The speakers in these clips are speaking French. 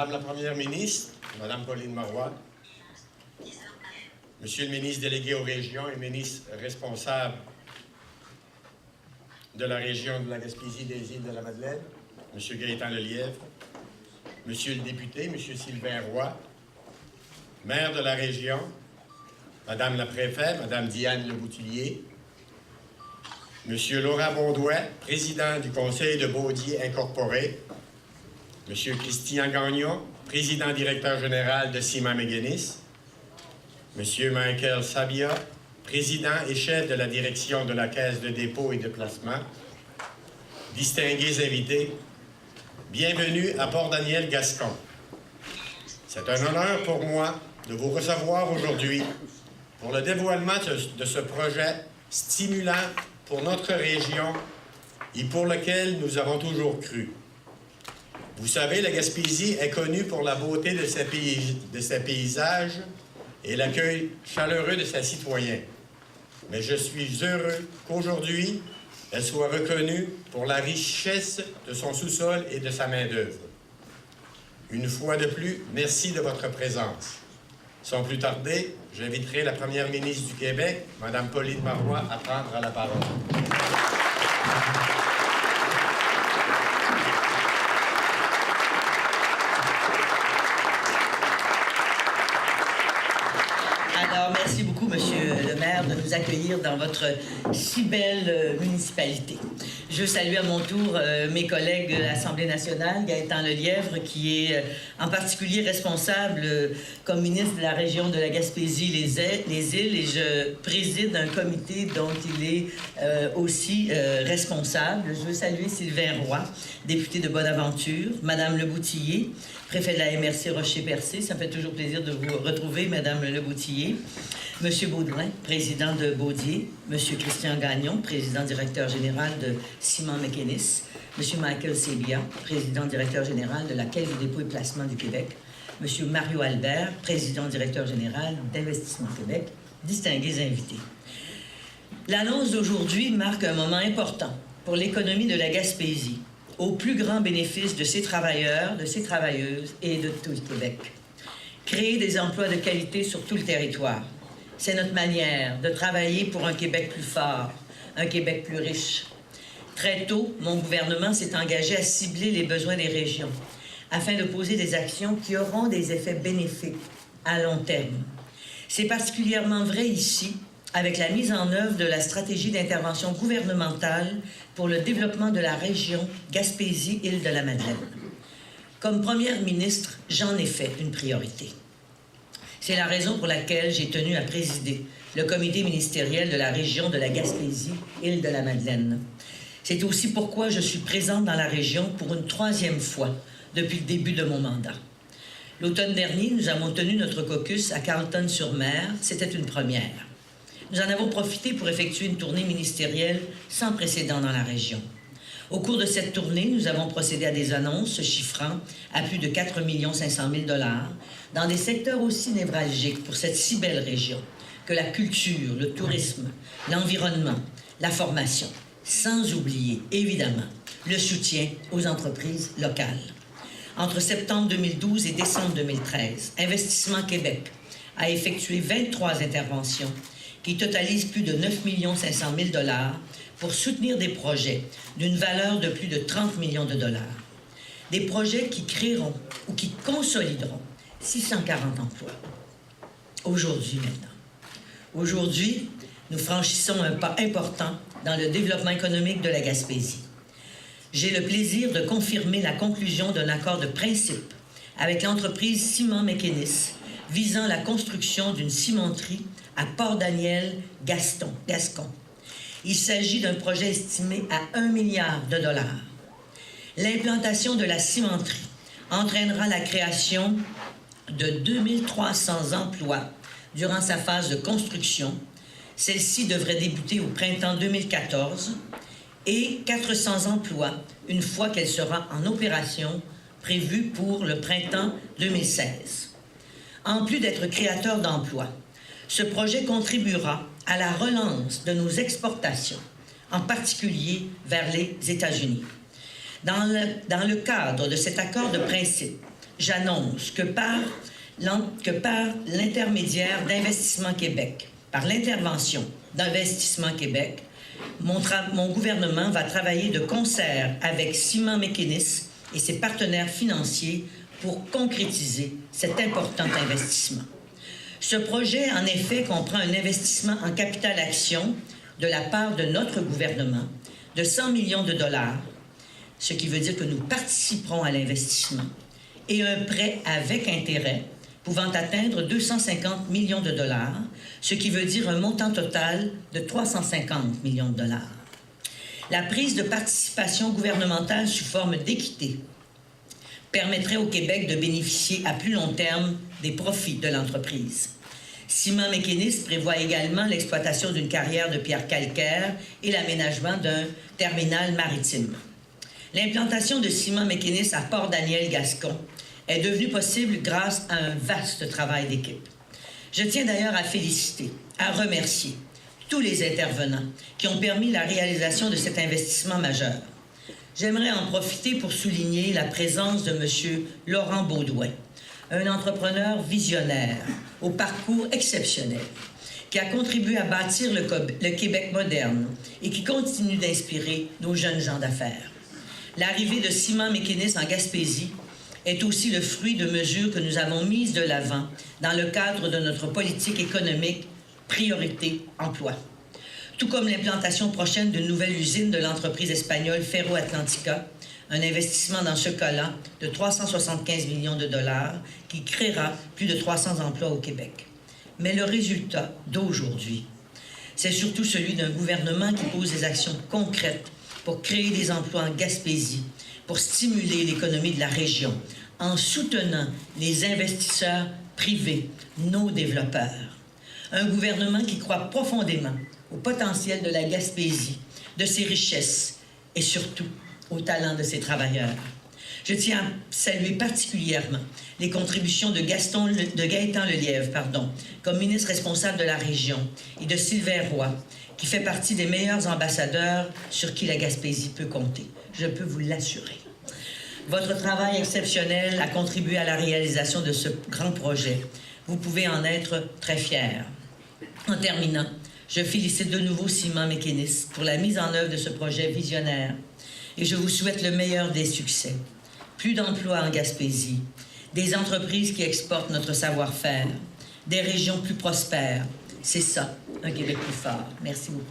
Madame la Première ministre, Madame Pauline Marois, Monsieur le ministre délégué aux régions et ministre responsable de la région de la Gaspésie des îles de la Madeleine, Monsieur Gaétan Lelièvre, Monsieur le député, Monsieur Sylvain Roy, maire de la région, Madame la préfète, Madame Diane Leboutillier, Monsieur Laurent Baudouin, président du Conseil de Baudier Incorporé, Monsieur Christian Gagnon, président directeur général de Ciment Mécanis, Monsieur Michael Sabia, président et chef de la direction de la Caisse de dépôt et de placement, distingués invités, bienvenue à Port-Daniel-Gascon. C'est un honneur pour moi de vous recevoir aujourd'hui pour le dévoilement de ce projet stimulant pour notre région et pour lequel nous avons toujours cru. Vous savez, la Gaspésie est connue pour la beauté de ses paysages et l'accueil chaleureux de ses citoyens. Mais je suis heureux qu'aujourd'hui, elle soit reconnue pour la richesse de son sous-sol et de sa main-d'œuvre. Une fois de plus, merci de votre présence. Sans plus tarder, j'inviterai la Première ministre du Québec, Mme Pauline Marois, à prendre la parole. Alors, merci beaucoup, Monsieur le maire, de nous accueillir dans votre si belle municipalité. Je salue à mon tour mes collègues de l'Assemblée nationale, Gaétan Lelièvre, qui est en particulier responsable comme ministre de la région de la Gaspésie, les îles, et je préside un comité dont il est aussi responsable. Je veux saluer Sylvain Roy, député de Bonaventure, Madame Leboutillier, préfet de la MRC Rocher-Percé. Ça me fait toujours plaisir de vous retrouver, Madame Leboutillier. Monsieur Baudouin, président de Baudier. Monsieur Christian Gagnon, président directeur général de Ciment Mécanis. Monsieur Michael Sabia, président directeur général de la Caisse de dépôt et placement du Québec. Monsieur Mario Albert, président directeur général d'Investissement Québec. Distingués invités. L'annonce d'aujourd'hui marque un moment important pour l'économie de la Gaspésie, au plus grand bénéfice de ses travailleurs, de ses travailleuses et de tout le Québec. Créer des emplois de qualité sur tout le territoire. C'est notre manière de travailler pour un Québec plus fort, un Québec plus riche. Très tôt, mon gouvernement s'est engagé à cibler les besoins des régions afin de poser des actions qui auront des effets bénéfiques à long terme. C'est particulièrement vrai ici, avec la mise en œuvre de la stratégie d'intervention gouvernementale pour le développement de la région Gaspésie-Îles de la Madeleine. Comme première ministre, j'en ai fait une priorité. C'est la raison pour laquelle j'ai tenu à présider le comité ministériel de la région de la Gaspésie-Îles de la Madeleine. C'est aussi pourquoi je suis présente dans la région pour une 3e fois depuis le début de mon mandat. L'automne dernier, nous avons tenu notre caucus à Carleton-sur-Mer. C'était une première. Nous en avons profité pour effectuer une tournée ministérielle sans précédent dans la région. Au cours de cette tournée, nous avons procédé à des annonces se chiffrant à plus de 4 500 000 $ dans des secteurs aussi névralgiques pour cette si belle région que la culture, le tourisme, l'environnement, la formation, sans oublier, évidemment, le soutien aux entreprises locales. Entre septembre 2012 et décembre 2013, Investissement Québec a effectué 23 interventions qui totalisent plus de 9 500 000 $ pour soutenir des projets d'une valeur de plus de 30 millions de $. Des projets qui créeront ou qui consolideront 640 emplois. Aujourd'hui, maintenant. Aujourd'hui, nous franchissons un pas important dans le développement économique de la Gaspésie. J'ai le plaisir de confirmer la conclusion d'un accord de principe avec l'entreprise Ciment Mécanis visant la construction d'une cimenterie à Port-Daniel-Gascon. Il s'agit d'un projet estimé à 1 milliard de $. L'implantation de la cimenterie entraînera la création de 2300 emplois durant sa phase de construction. Celle-ci devrait débuter au printemps 2014 et 400 emplois une fois qu'elle sera en opération, prévue pour le printemps 2016. En plus d'être créateur d'emplois, ce projet contribuera à la relance de nos exportations, en particulier vers les États-Unis. Dans le cadre de cet accord de principe, j'annonce que par l'intermédiaire d'Investissement Québec, par l'intervention d'Investissement Québec, mon gouvernement va travailler de concert avec Simon McInnes et ses partenaires financiers pour concrétiser cet important investissement. Ce projet, en effet, comprend un investissement en capital action de la part de notre gouvernement de 100 millions de dollars, ce qui veut dire que nous participerons à l'investissement, et un prêt avec intérêt pouvant atteindre 250 millions de dollars, ce qui veut dire un montant total de 350 millions de dollars. La prise de participation gouvernementale sous forme d'équité permettrait au Québec de bénéficier à plus long terme des profits de l'entreprise. Simon McInnes prévoit également l'exploitation d'une carrière de pierre calcaire et l'aménagement d'un terminal maritime. L'implantation de Simon McInnes à Port-Daniel-Gascon est devenue possible grâce à un vaste travail d'équipe. Je tiens d'ailleurs à féliciter, à remercier tous les intervenants qui ont permis la réalisation de cet investissement majeur. J'aimerais en profiter pour souligner la présence de M. Laurent Baudouin, un entrepreneur visionnaire au parcours exceptionnel, qui a contribué à bâtir le Québec moderne et qui continue d'inspirer nos jeunes gens d'affaires. L'arrivée de Simon McInnes en Gaspésie est aussi le fruit de mesures que nous avons mises de l'avant dans le cadre de notre politique économique Priorité Emploi. Tout comme l'implantation prochaine d'une nouvelle usine de l'entreprise espagnole Ferro Atlantica, un investissement dans ce cas-là de 375 millions de dollars qui créera plus de 300 emplois au Québec. Mais le résultat d'aujourd'hui, c'est surtout celui d'un gouvernement qui pose des actions concrètes pour créer des emplois en Gaspésie, pour stimuler l'économie de la région, en soutenant les investisseurs privés, nos développeurs. Un gouvernement qui croit profondément au potentiel de la Gaspésie, de ses richesses et surtout au talent de ses travailleurs. Je tiens à saluer particulièrement les contributions de Gaëtan Lelièvre, comme ministre responsable de la région, et de Sylvain Roy, qui fait partie des meilleurs ambassadeurs sur qui la Gaspésie peut compter. Je peux vous l'assurer. Votre travail exceptionnel a contribué à la réalisation de ce grand projet. Vous pouvez en être très fiers. En terminant, je félicite de nouveau Simon McInnes pour la mise en œuvre de ce projet visionnaire et je vous souhaite le meilleur des succès. Plus d'emplois en Gaspésie, des entreprises qui exportent notre savoir-faire, des régions plus prospères. C'est ça, un Québec plus fort. Merci beaucoup.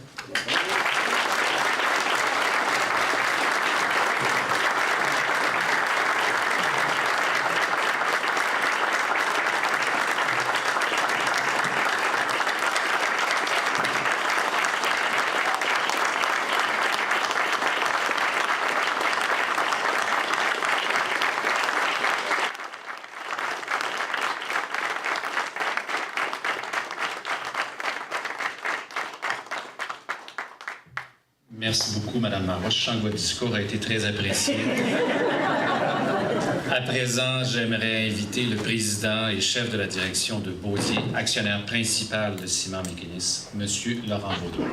Merci beaucoup, Mme Marois. Je sens que votre discours a été très apprécié. À présent, j'aimerais inviter le président et chef de la direction de Baudier, actionnaire principal de Simon McInnes, M. Laurent Baudouin.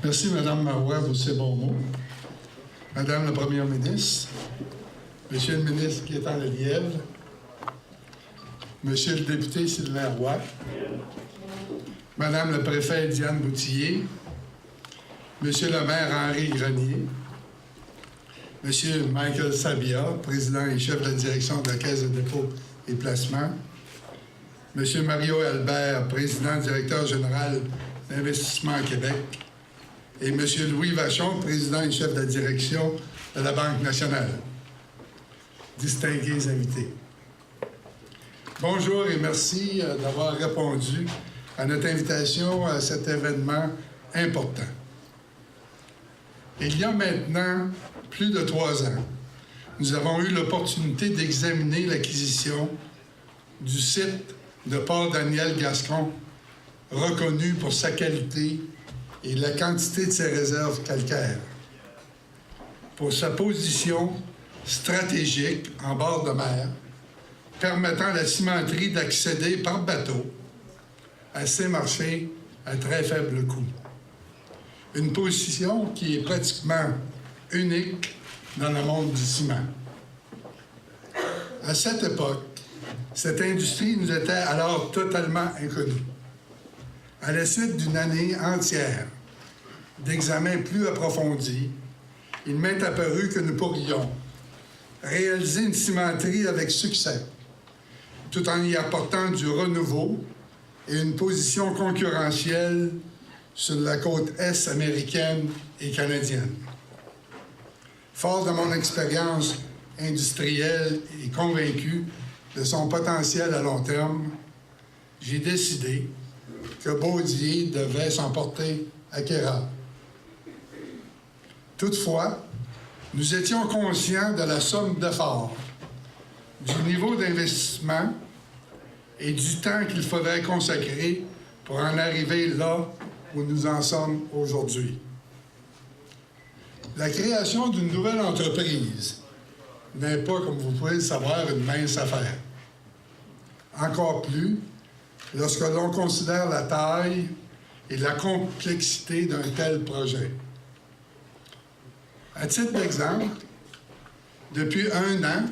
Merci, Mme Marois, pour ces bons mots. Madame la Première ministre, Monsieur le ministre Gaëtan Lelièvre, Monsieur le député Sylvain Roy, Madame le préfet Diane Boutillier, Monsieur le maire Henri Grenier, Monsieur Michael Sabia, président et chef de la direction de la Caisse de dépôt et placement, Monsieur Mario Albert, président directeur général d'Investissement Québec, et Monsieur Louis Vachon, président et chef de la direction de la Banque nationale. Distingués invités. Bonjour et merci d'avoir répondu à notre invitation à cet événement important. Il y a maintenant plus de 3 ans, nous avons eu l'opportunité d'examiner l'acquisition du site de Port-Daniel-Gascon, reconnu pour sa qualité et la quantité de ses réserves calcaires, pour sa position stratégique en bord de mer, permettant à la cimenterie d'accéder par bateau à ces marchés à très faible coût. Une position qui est pratiquement unique dans le monde du ciment. À cette époque, cette industrie nous était alors totalement inconnue. À la suite d'une année entière d'examens plus approfondis, il m'est apparu que nous pourrions réaliser une cimenterie avec succès, tout en y apportant du renouveau et une position concurrentielle sur la côte est américaine et canadienne. Fort de mon expérience industrielle et convaincu de son potentiel à long terme, j'ai décidé que Baudier devait s'emporter acquéreur. Toutefois, nous étions conscients de la somme d'efforts, du niveau d'investissement et du temps qu'il faudrait consacrer pour en arriver là où nous en sommes aujourd'hui. La création d'une nouvelle entreprise n'est pas, comme vous pouvez le savoir, une mince affaire. Encore plus lorsque l'on considère la taille et la complexité d'un tel projet. À titre d'exemple, depuis 1 an,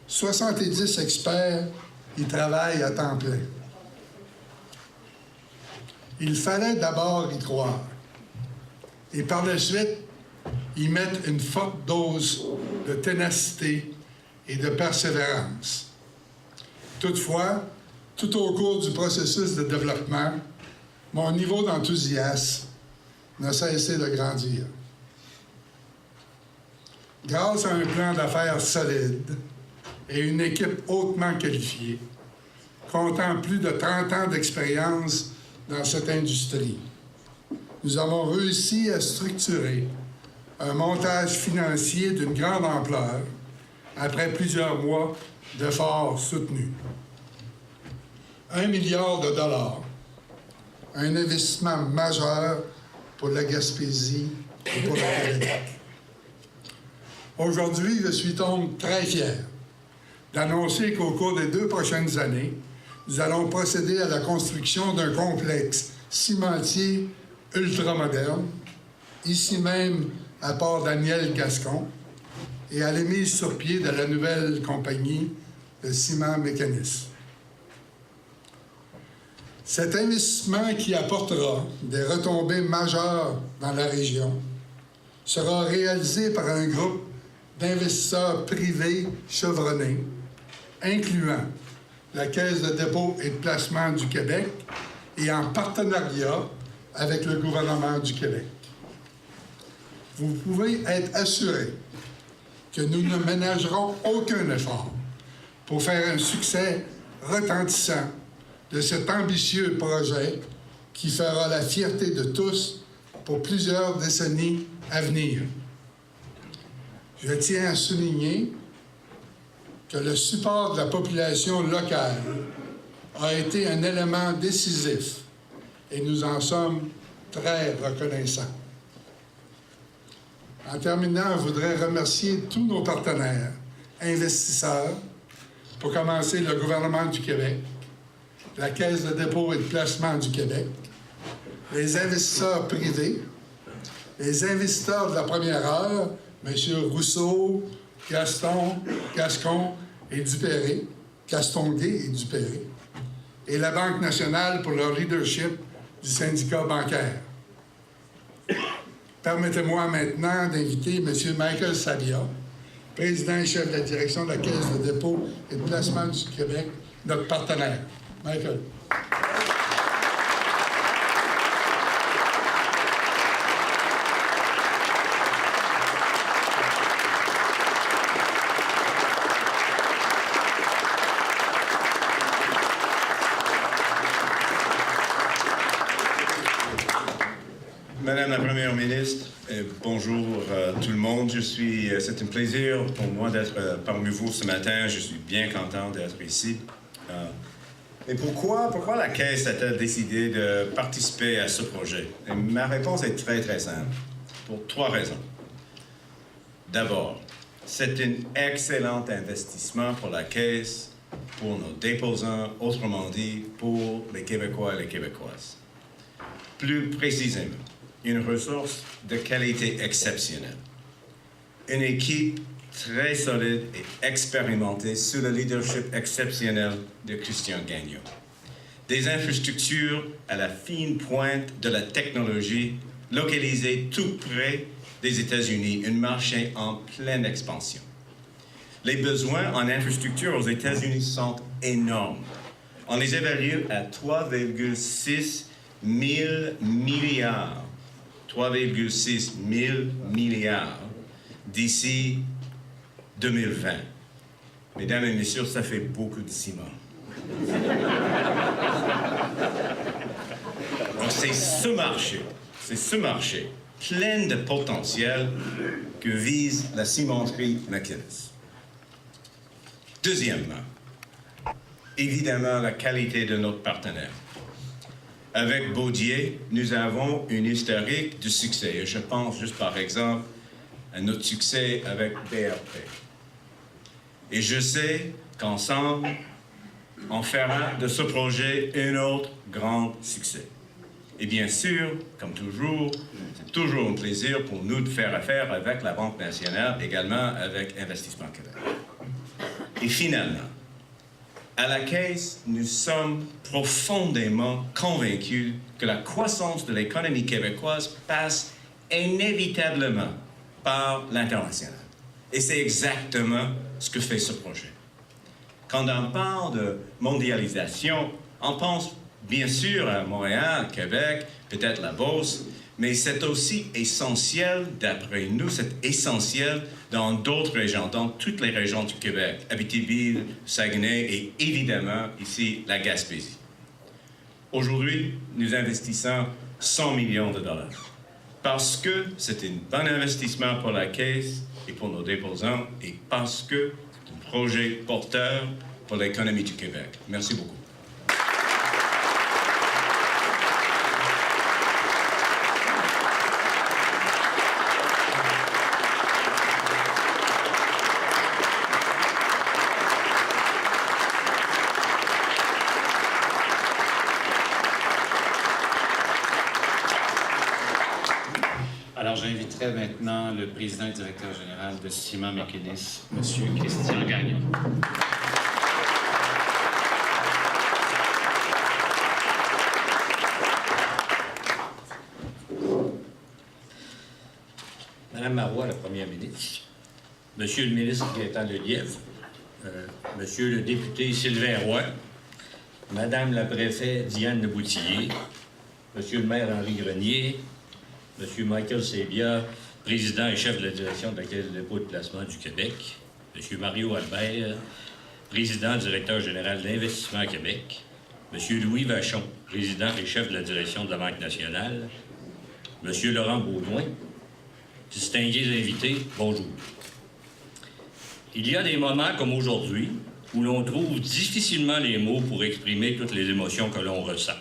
70 experts y travaillent à temps plein. Il fallait d'abord y croire et par la suite y mettre une forte dose de ténacité et de persévérance. Toutefois, tout au cours du processus de développement, mon niveau d'enthousiasme n'a cessé de grandir. Grâce à un plan d'affaires solide et une équipe hautement qualifiée, comptant plus de 30 ans d'expérience dans cette industrie, nous avons réussi à structurer un montage financier d'une grande ampleur après plusieurs mois d'efforts soutenus. 1 milliard de dollars, un investissement majeur pour la Gaspésie et pour le Québec. Aujourd'hui, je suis donc très fier d'annoncer qu'au cours des 2 prochaines années, nous allons procéder à la construction d'un complexe cimentier ultramoderne, ici même à Port-Daniel-Gascon, et à la mise sur pied de la nouvelle compagnie de ciment Mécanis. Cet investissement qui apportera des retombées majeures dans la région sera réalisé par un groupe d'investisseurs privés chevronnés, incluant la Caisse de dépôt et de placement du Québec et en partenariat avec le gouvernement du Québec. Vous pouvez être assurés que nous ne ménagerons aucun effort pour faire un succès retentissant de cet ambitieux projet qui fera la fierté de tous pour plusieurs décennies à venir. Je tiens à souligner que le support de la population locale a été un élément décisif et nous en sommes très reconnaissants. En terminant, je voudrais remercier tous nos partenaires, investisseurs, pour commencer le gouvernement du Québec, la Caisse de dépôt et de placement du Québec, les investisseurs privés, les investisseurs de la première heure, M. Rousseau, Gascon et Dupéré, Castonguay et Dupéré, et la Banque nationale pour leur leadership du syndicat bancaire. Permettez-moi maintenant d'inviter M. Michael Sabia, président et chef de la direction de la Caisse de dépôt et de placement du Québec, notre partenaire. Michael. Madame la Première ministre, bonjour tout le monde. C'est un plaisir pour moi d'être parmi vous ce matin. Je suis bien content d'être ici. Mais pourquoi la Caisse a-t-elle décidé de participer à ce projet? Et ma réponse est très, très simple, pour 3 raisons. D'abord, c'est un excellent investissement pour la Caisse pour nos déposants, autrement dit, pour les Québécois et les Québécoises. Plus précisément, une ressource de qualité exceptionnelle. Une équipe très solide et expérimentée sous le leadership exceptionnel de Christian Gagnon. Des infrastructures à la fine pointe de la technologie, localisées tout près des États-Unis, un marché en pleine expansion. Les besoins en infrastructure aux États-Unis sont énormes. On les évalue à 3,6 000 milliards. 3,6 000 milliards d'ici 2020. Mesdames et messieurs, ça fait beaucoup de ciment. Donc c'est ce marché plein de potentiel que vise la cimenterie McInnis. Deuxièmement, évidemment, la qualité de notre partenaire. Avec Baudier, nous avons une historique de succès. Et je pense juste par exemple à notre succès avec BRP. Et je sais qu'ensemble, on fera de ce projet un autre grand succès. Et bien sûr, comme toujours, c'est toujours un plaisir pour nous de faire affaire avec la Banque nationale, également avec Investissement Québec. Et finalement, à la Caisse, nous sommes profondément convaincus que la croissance de l'économie québécoise passe inévitablement par l'international. Et c'est exactement ce que fait ce projet. Quand on parle de mondialisation, on pense bien sûr à Montréal, Québec, peut-être la Beauce, mais c'est aussi essentiel, d'après nous, c'est essentiel dans d'autres régions, dans toutes les régions du Québec, Abitibi, Saguenay et évidemment ici la Gaspésie. Aujourd'hui, nous investissons 100 millions de dollars parce que c'est un bon investissement pour la Caisse et pour nos déposants et parce que c'est un projet porteur pour l'économie du Québec. Merci beaucoup. Alors, j'inviterai maintenant le président et directeur général de Ciment McInnis, M. Christian Gagnon. Madame Marois, la première ministre, Monsieur le ministre Gaétan Lelièvre, Monsieur le député Sylvain Roy, Madame la préfète Diane Leboutillier, Monsieur le maire Henri Grenier, Monsieur Michael Sabia, président et chef de la direction de la Caisse de dépôt et de placement du Québec, Monsieur Mario Albert, président directeur général d'Investissement Québec, Monsieur Louis Vachon, président et chef de la direction de la Banque nationale, Monsieur Laurent Baudouin, distingués invités, bonjour. Il y a des moments comme aujourd'hui où l'on trouve difficilement les mots pour exprimer toutes les émotions que l'on ressent.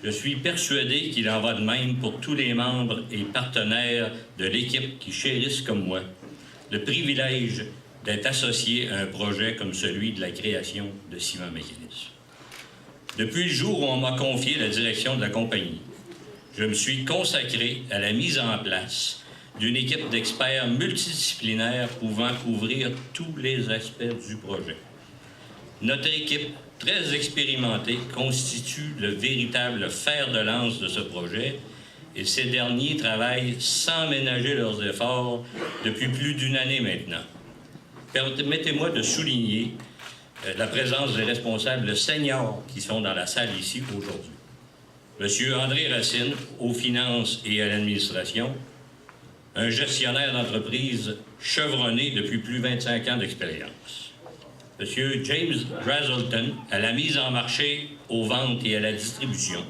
Je suis persuadé qu'il en va de même pour tous les membres et partenaires de l'équipe qui chérissent comme moi le privilège d'être associés à un projet comme celui de la création de Ciment McInnis. Depuis le jour où on m'a confié la direction de la compagnie, je me suis consacré à la mise en place d'une équipe d'experts multidisciplinaires pouvant couvrir tous les aspects du projet. Notre équipe, très expérimentée, constitue le véritable fer de lance de ce projet et ces derniers travaillent sans ménager leurs efforts depuis plus d'une année maintenant. Permettez-moi de souligner la présence des responsables seniors qui sont dans la salle ici aujourd'hui. Monsieur André Racine, aux finances et à l'administration, un gestionnaire d'entreprise chevronné depuis plus de 25 ans d'expérience. Monsieur James Brazelton, à la mise en marché, aux ventes et à la distribution,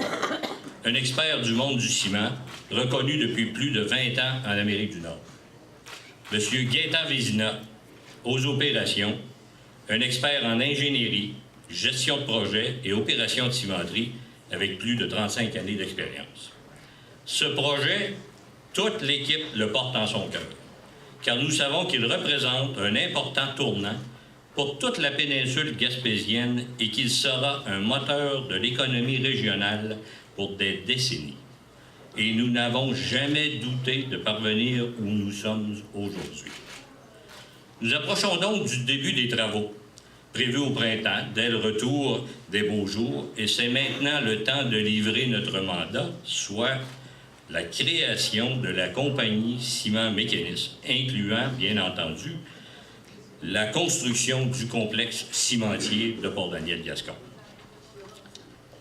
un expert du monde du ciment, reconnu depuis plus de 20 ans en Amérique du Nord. Monsieur Gaétan Vézina, aux opérations, un expert en ingénierie, gestion de projet et opération de cimenterie, avec plus de 35 années d'expérience. Ce projet, toute l'équipe le porte en son cœur, car nous savons qu'il représente un important tournant pour toute la péninsule gaspésienne et qu'il sera un moteur de l'économie régionale pour des décennies. Et nous n'avons jamais douté de parvenir où nous sommes aujourd'hui. Nous approchons donc du début des travaux, prévus au printemps, dès le retour des beaux jours, et c'est maintenant le temps de livrer notre mandat, soit la création de la compagnie Ciment Mécanisme, incluant, bien entendu, la construction du complexe cimentier de Port-Daniel-Gascon.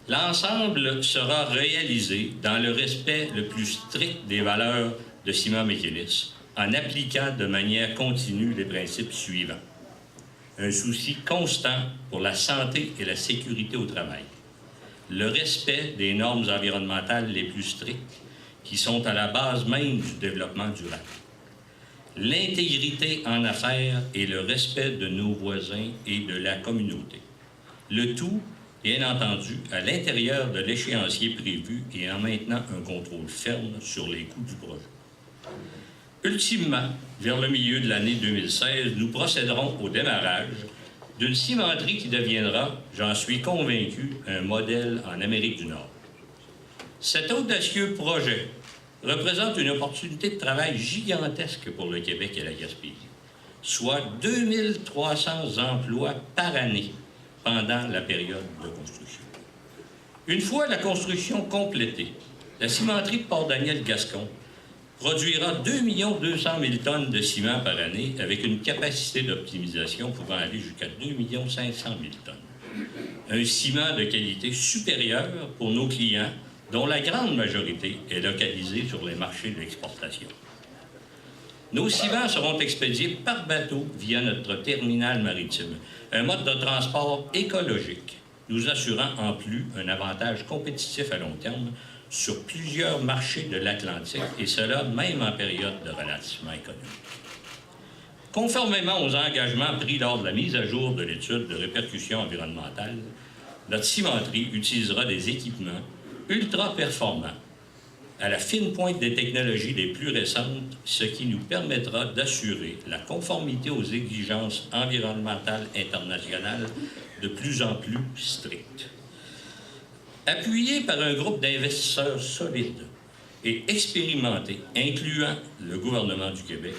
L'ensemble sera réalisé dans le respect le plus strict des valeurs de Ciment Mécanisme, en appliquant de manière continue les principes suivants. Un souci constant pour la santé et la sécurité au travail. Le respect des normes environnementales les plus strictes qui sont à la base même du développement durable. L'intégrité en affaires et le respect de nos voisins et de la communauté. Le tout, bien entendu, à l'intérieur de l'échéancier prévu et en maintenant un contrôle ferme sur les coûts du projet. Ultimement, vers le milieu de l'année 2016, nous procéderons au démarrage d'une cimenterie qui deviendra, j'en suis convaincu, un modèle en Amérique du Nord. Cet audacieux projet représente une opportunité de travail gigantesque pour le Québec et la Gaspésie, soit 2300 emplois par année pendant la période de construction. Une fois la construction complétée, la cimenterie de Port-Daniel-Gascon produira 2 200 000 tonnes de ciment par année avec une capacité d'optimisation pouvant aller jusqu'à 2 500 000 tonnes. Un ciment de qualité supérieure pour nos clients, dont la grande majorité est localisée sur les marchés de l'exportation. Nos ciments seront expédiés par bateau via notre terminal maritime, un mode de transport écologique, nous assurant en plus un avantage compétitif à long terme sur plusieurs marchés de l'Atlantique, et cela même en période de ralentissement économique. Conformément aux engagements pris lors de la mise à jour de l'étude de répercussions environnementales, notre cimenterie utilisera des équipements ultra performants à la fine pointe des technologies les plus récentes, ce qui nous permettra d'assurer la conformité aux exigences environnementales internationales de plus en plus strictes. Appuyé par un groupe d'investisseurs solides et expérimentés, incluant le gouvernement du Québec,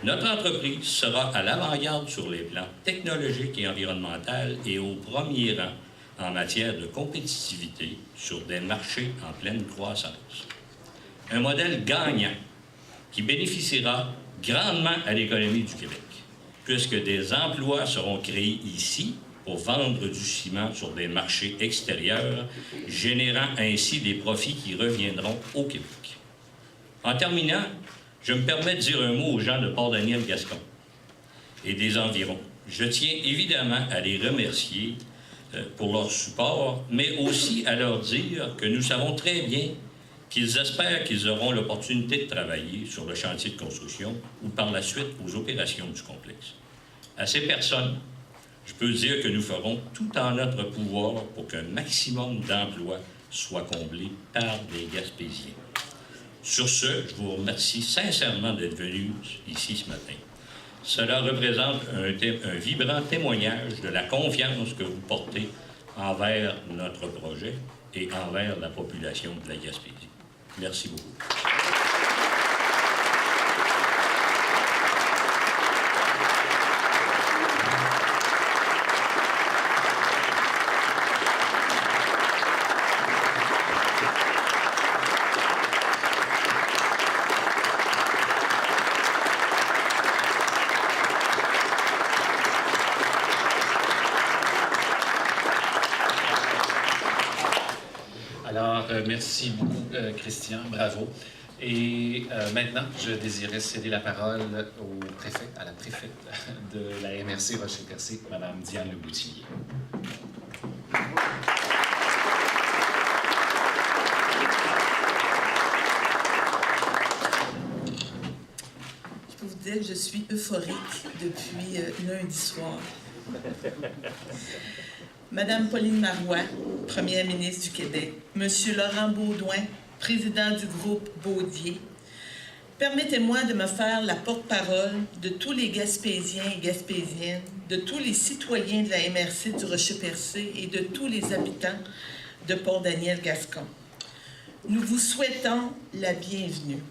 notre entreprise sera à l'avant-garde sur les plans technologiques et environnementaux et au premier rang en matière de compétitivité sur des marchés en pleine croissance. Un modèle gagnant qui bénéficiera grandement à l'économie du Québec, puisque des emplois seront créés ici pour vendre du ciment sur des marchés extérieurs, générant ainsi des profits qui reviendront au Québec. En terminant, je me permets de dire un mot aux gens de Port-Daniel-Gascon et des environs. Je tiens évidemment à les remercier pour leur support, mais aussi à leur dire que nous savons très bien qu'ils espèrent qu'ils auront l'opportunité de travailler sur le chantier de construction ou par la suite aux opérations du complexe. À ces personnes, je peux dire que nous ferons tout en notre pouvoir pour qu'un maximum d'emplois soit comblé par des Gaspésiens. Sur ce, je vous remercie sincèrement d'être venus ici ce matin. Cela représente un vibrant témoignage de la confiance que vous portez envers notre projet et envers la population de la Gaspésie. Merci beaucoup. Merci beaucoup, Christian. Bravo. Et maintenant, je désirais céder la parole au préfet, à la préfète de la MRC Rocher-Percé, Mme Diane Leboutillier. Je peux vous dire que je suis euphorique depuis lundi soir. Madame Pauline Marois, première ministre du Québec, Monsieur Laurent Beaudoin, président du groupe Baudier, Permettez-moi de me faire la porte-parole de tous les Gaspésiens et Gaspésiennes, de tous les citoyens de la MRC du Rocher-Percé et de tous les habitants de Port-Daniel-Gascon. Nous vous souhaitons la bienvenue.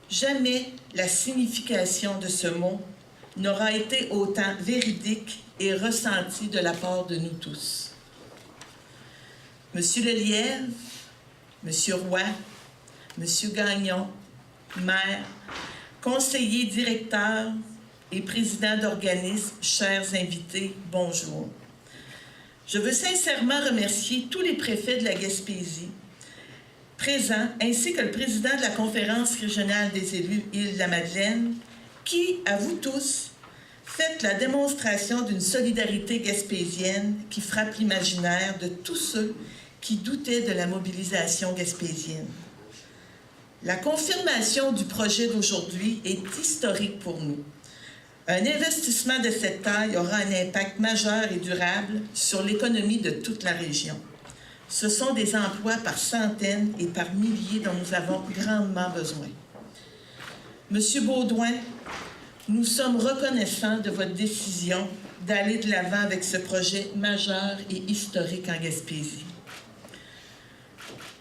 Jamais la signification de ce mot n'aura été autant véridique et ressentie de la part de nous tous. Monsieur Lelièvre, Monsieur Roy, Monsieur Gagnon, maire, conseiller directeur et président d'organismes, chers invités, bonjour. Je veux sincèrement remercier tous les préfets de la Gaspésie présents, ainsi que le président de la Conférence régionale des élus Île-de-la-Madeleine, qui, à vous tous, faites la démonstration d'une solidarité gaspésienne qui frappe l'imaginaire de tous ceux qui doutaient de la mobilisation gaspésienne. La confirmation du projet d'aujourd'hui est historique pour nous. Un investissement de cette taille aura un impact majeur et durable sur l'économie de toute la région. Ce sont des emplois par centaines et par milliers dont nous avons grandement besoin. Monsieur Beaudoin, nous sommes reconnaissants de votre décision d'aller de l'avant avec ce projet majeur et historique en Gaspésie.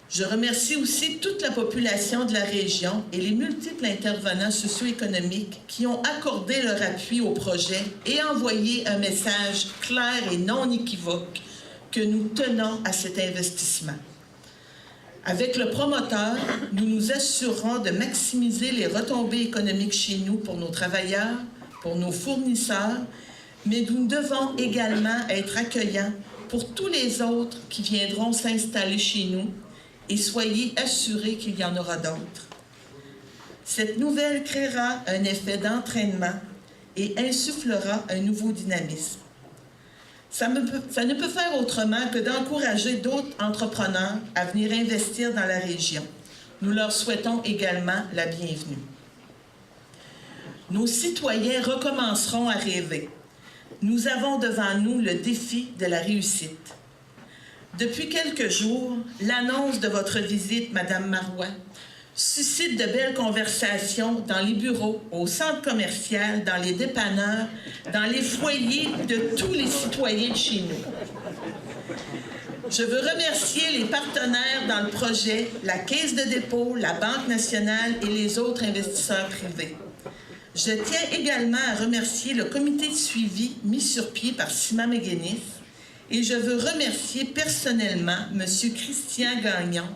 Je remercie aussi toute la population de la région et les multiples intervenants socio-économiques qui ont accordé leur appui au projet et envoyé un message clair et non équivoque que nous tenons à cet investissement. Avec le promoteur, nous nous assurerons de maximiser les retombées économiques chez nous pour nos travailleurs, pour nos fournisseurs, mais nous devons également être accueillants pour tous les autres qui viendront s'installer chez nous, et soyez assurés qu'il y en aura d'autres. Cette nouvelle créera un effet d'entraînement et insufflera un nouveau dynamisme. Ça ne peut faire autrement que d'encourager d'autres entrepreneurs à venir investir dans la région. Nous leur souhaitons également la bienvenue. Nos citoyens recommenceront à rêver. Nous avons devant nous le défi de la réussite. Depuis quelques jours, l'annonce de votre visite, Madame Marois, suscite de belles conversations dans les bureaux, au centre commercial, dans les dépanneurs, dans les foyers de tous les citoyens de chez nous. Je veux remercier les partenaires dans le projet, la Caisse de dépôt, la Banque nationale et les autres investisseurs privés. Je tiens également à remercier le comité de suivi mis sur pied par Simon Méguénis et je veux remercier personnellement M. Christian Gagnon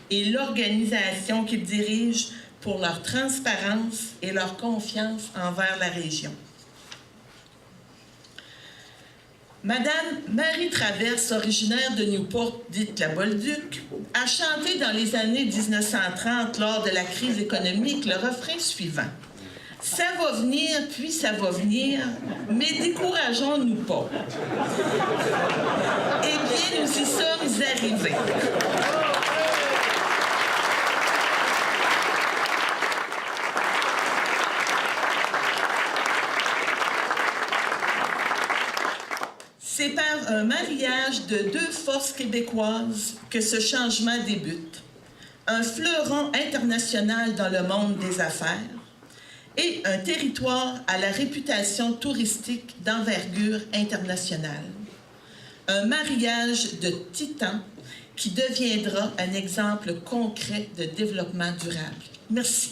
et l'organisation qu'il dirige pour leur transparence et leur confiance envers la région. Madame Marie Traverse, originaire de Newport, dite la Bolduc, a chanté dans les années 1930, lors de la crise économique, le refrain suivant. « Ça va venir, puis ça va venir, mais décourageons-nous pas. » Eh bien, nous y sommes arrivés. C'est par un mariage de deux forces québécoises que ce changement débute. Un fleuron international dans le monde des affaires et un territoire à la réputation touristique d'envergure internationale. Un mariage de titans qui deviendra un exemple concret de développement durable. Merci.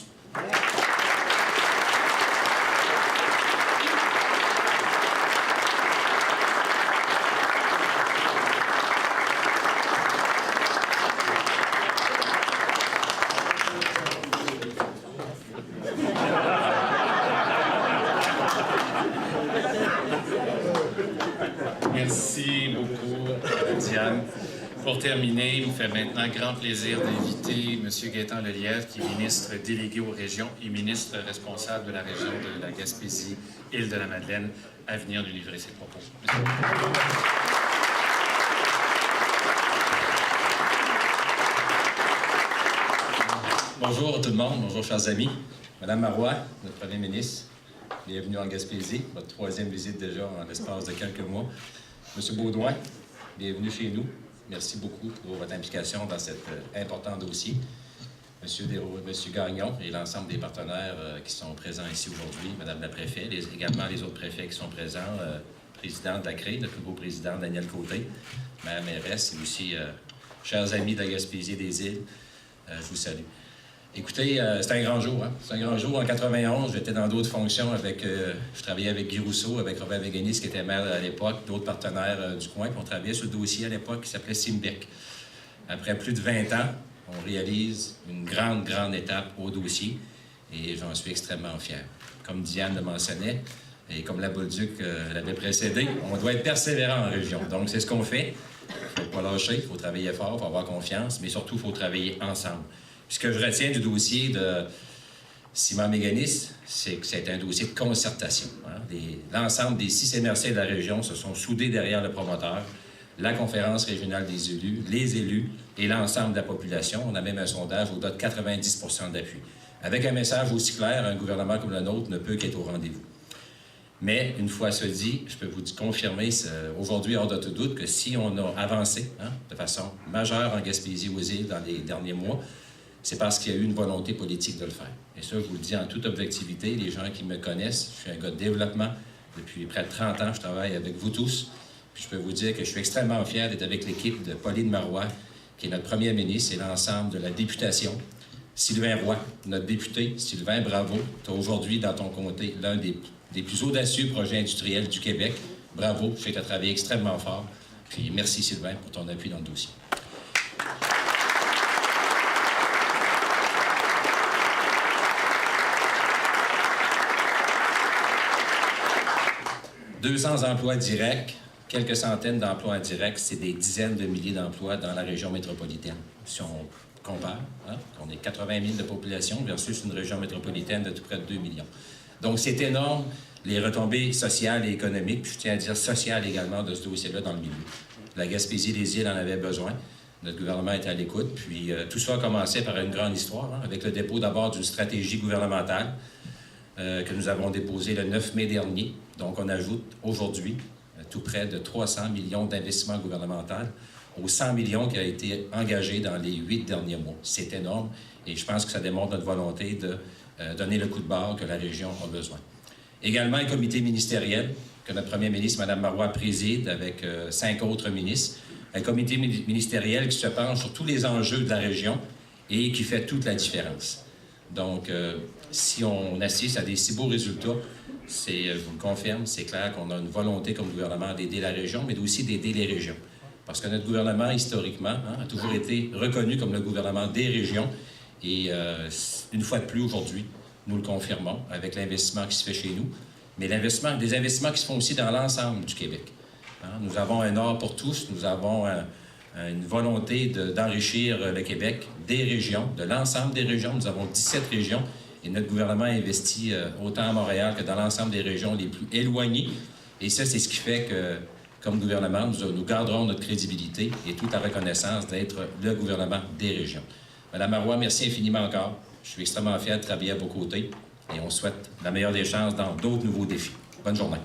Merci beaucoup, Diane. Pour terminer, il me fait maintenant grand plaisir d'inviter M. Gaétan Lelièvre, qui est ministre délégué aux régions et ministre responsable de la région de la Gaspésie, Île-de-la-Madeleine, à venir nous livrer ses propos. Bonjour tout le monde, bonjour chers amis. Madame Marois, notre Premier ministre, bienvenue en Gaspésie, votre troisième visite déjà en l'espace de quelques mois. Monsieur Beaudoin, bienvenue chez nous. Merci beaucoup pour votre implication dans cet important dossier. M. Gagnon et l'ensemble des partenaires qui sont présents ici aujourd'hui, Madame la préfète, également les autres préfets qui sont présents, président de la CRE, notre nouveau président Daniel Côté, Mme mairesse et aussi chers amis de la Gaspésie et des îles, je vous salue. Écoutez, c'est un grand jour. Hein? C'est un grand jour. En 91, j'étais dans d'autres fonctions je travaillais avec Guy Rousseau, avec Robert Véganis, qui était maire à l'époque, d'autres partenaires du coin, puis on travaillait sur le dossier à l'époque qui s'appelait Simbec. Après plus de 20 ans, on réalise une grande, grande étape au dossier et j'en suis extrêmement fier. Comme Diane le mentionnait et comme la Bolduc l'avait précédé, on doit être persévérant en région. Donc, c'est ce qu'on fait. Il ne faut pas lâcher, il faut travailler fort, il faut avoir confiance, mais surtout, il faut travailler ensemble. Puis ce que je retiens du dossier de Simon Méganis, c'est que c'est un dossier de concertation. Hein? L'ensemble des 6 MRC de la région se sont soudés derrière le promoteur, la conférence régionale des élus, les élus et l'ensemble de la population. On a même un sondage au-delà de 90 % d'appui. Avec un message aussi clair, un gouvernement comme le nôtre ne peut qu'être au rendez-vous. Mais, une fois ce dit, je peux vous confirmer aujourd'hui, hors de tout doute, que si on a avancé de façon majeure en Gaspésie aux îles dans les derniers mois, c'est parce qu'il y a eu une volonté politique de le faire. Et ça, je vous le dis en toute objectivité, les gens qui me connaissent, je suis un gars de développement. Depuis près de 30 ans, je travaille avec vous tous. Puis je peux vous dire que je suis extrêmement fier d'être avec l'équipe de Pauline Marois, qui est notre premier ministre, et l'ensemble de la députation. Sylvain Roy, notre député. Sylvain, bravo. Tu as aujourd'hui dans ton comté l'un des plus audacieux projets industriels du Québec. Bravo, je sais que tu as travaillé extrêmement fort. Puis merci Sylvain pour ton appui dans le dossier. « 200 emplois directs, quelques centaines d'emplois indirects, c'est des dizaines de milliers d'emplois dans la région métropolitaine. Si on compare, on est 80 000 de population versus une région métropolitaine de tout près de 2 millions. Donc, c'est énorme, les retombées sociales et économiques, puis je tiens à dire sociales également de ce dossier-là dans le milieu. La Gaspésie des îles en avait besoin. Notre gouvernement était à l'écoute. Puis tout ça a commencé par une grande histoire, avec le dépôt d'abord d'une stratégie gouvernementale que nous avons déposée le 9 mai dernier. Donc, on ajoute aujourd'hui tout près de 300 millions d'investissements gouvernementaux aux 100 millions qui a été engagés dans les 8 derniers mois. C'est énorme et je pense que ça démontre notre volonté de donner le coup de barre que la région a besoin. Également, un comité ministériel que notre premier ministre, Mme Marois, préside avec 5 autres ministres. Un comité ministériel qui se penche sur tous les enjeux de la région et qui fait toute la différence. Donc, si on assiste à des si beaux résultats, je vous le confirme, c'est clair qu'on a une volonté comme gouvernement d'aider la région, mais aussi d'aider les régions. Parce que notre gouvernement, historiquement, a toujours été reconnu comme le gouvernement des régions. Et une fois de plus, aujourd'hui, nous le confirmons avec l'investissement qui se fait chez nous, mais des investissements qui se font aussi dans l'ensemble du Québec. Nous avons un Nord pour tous, nous avons une volonté d'enrichir le Québec des régions, de l'ensemble des régions. Nous avons 17 régions. Et notre gouvernement investit autant à Montréal que dans l'ensemble des régions les plus éloignées. Et ça, c'est ce qui fait que, comme gouvernement, nous garderons notre crédibilité et toute la reconnaissance d'être le gouvernement des régions. Madame Marois, merci infiniment encore. Je suis extrêmement fier de travailler à vos côtés et on souhaite la meilleure des chances dans d'autres nouveaux défis. Bonne journée.